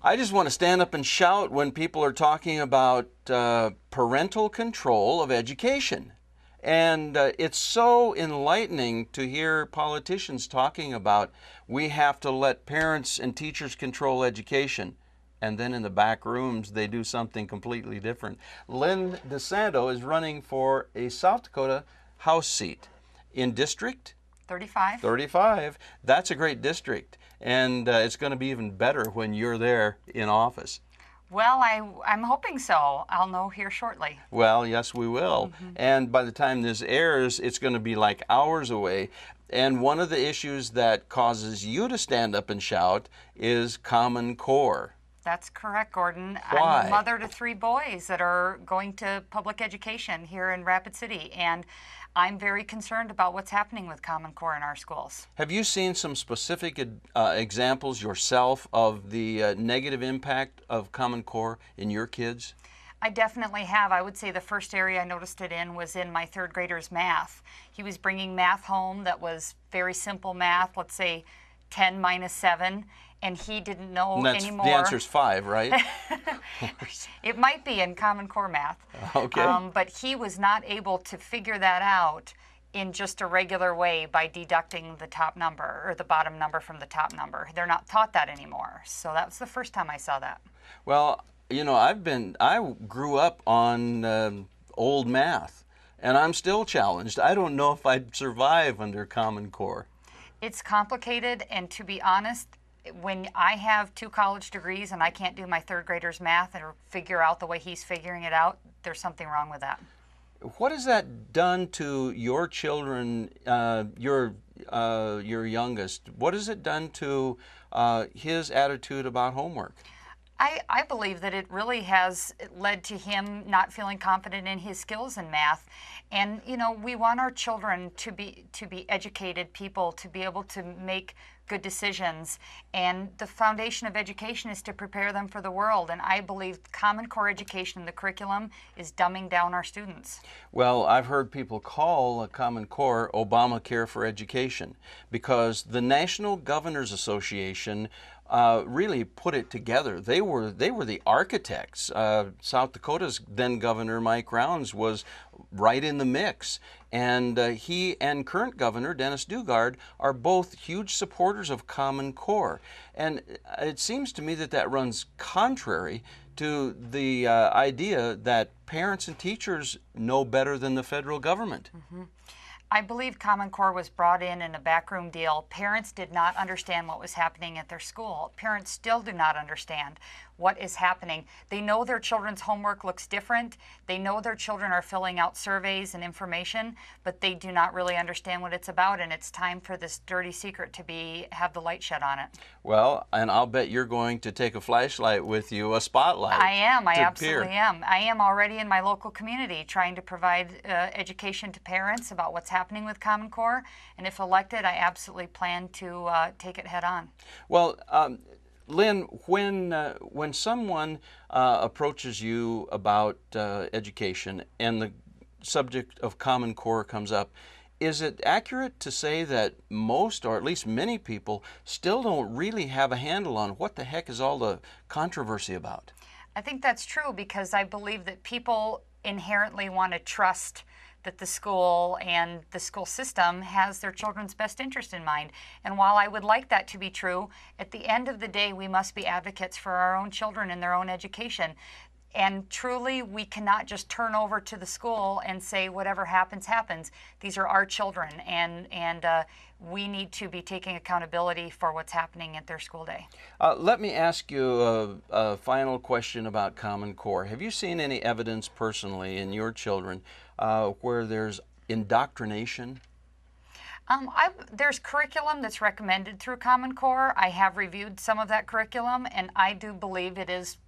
I just want to stand up and shout when people are talking about parental control of education. And it's so enlightening to hear politicians talking about we have to let parents and teachers control education. And then in the back rooms, they do something completely different. Lynn DeSanto is running for a South Dakota House seat in District 35. 35. That's a great district. And it's going to be even better when you're there in office. Well, I'm hoping so. I'll know here shortly. Well, yes, we will. And by the time this airs, it's going to be like hours away. And one of the issues that causes you to stand up and shout is Common Core. That's correct, Gordon. Why? I'm a mother to 3 boys that are going to public education here in Rapid City, and I'm very concerned about what's happening with Common Core in our schools. Have you seen some specific examples yourself of the negative impact of Common Core in your kids? I definitely have. I would say the first area I noticed it in was in my 3rd grader's math. He was bringing math home that was very simple math, let's say 10 minus 7, and he didn't know anymore. The answer's 5, right? It might be in Common Core math. Okay. But he was not able to figure that out in just a regular way by deducting the top number or the bottom number from the top number. They're not taught that anymore. So that was the first time I saw that. Well, you know, I grew up on old math, and I'm still challenged. I don't know if I'd survive under Common Core. It's complicated, and to be honest, when I have 2 college degrees and I can't do my 3rd grader's math or figure out the way he's figuring it out, there's something wrong with that. What has that done to your children, your youngest? What has it done to his attitude about homework? I believe that it really has led to him not feeling confident in his skills in math. And, you know, we want our children to be educated people, to be able to make good decisions. And the foundation of education is to prepare them for the world. And I believe Common Core education in the curriculum is dumbing down our students. Well, I've heard people call Common Core Obamacare for education because the National Governors Association really put it together. They were the architects. South Dakota's then Governor Mike Rounds was right in the mix, and he and current Governor Dennis Daugaard are both huge supporters of Common Core. And it seems to me that that runs contrary to the idea that parents and teachers know better than the federal government. I believe Common Core was brought in a backroom deal. Parents did not understand what was happening at their school. Parents still do not understand what is happening. They know their children's homework looks different. They know their children are filling out surveys and information, but they do not really understand what it's about, and it's time for this dirty secret to have the light shed on it. Well, and I'll bet you're going to take a flashlight with you, a spotlight. I am. I to absolutely peer. am. I am already in my local community trying to provide education to parents about what's happening with Common Core, and if elected, I absolutely plan to take it head on. Well, Lynn, when someone approaches you about education and the subject of Common Core comes up, is it accurate to say that most, or at least many people, still don't really have a handle on what the heck is all the controversy about? I think that's true because I believe that people inherently want to trust that the school and the school system has their children's best interest in mind. And while I would like that to be true, at the end of the day, we must be advocates for our own children and their own education. And truly, we cannot just turn over to the school and say whatever happens, happens. These are our children, and we need to be taking accountability for what's happening at their school day. Let me ask you a final question about Common Core. Have you seen any evidence personally in your children where there's indoctrination? There's curriculum that's recommended through Common Core. I have reviewed some of that curriculum, and I do believe it is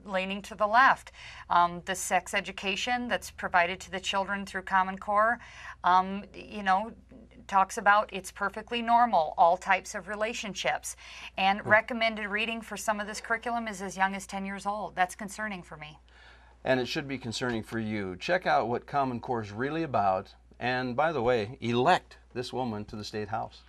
leaning to the left. The sex education that's provided to the children through Common Core, talks about it's perfectly normal, all types of relationships. And recommended reading for some of this curriculum is as young as 10 years old. That's concerning for me. And it should be concerning for you. Check out what Common Core is really about. And by the way, elect this woman to the State House.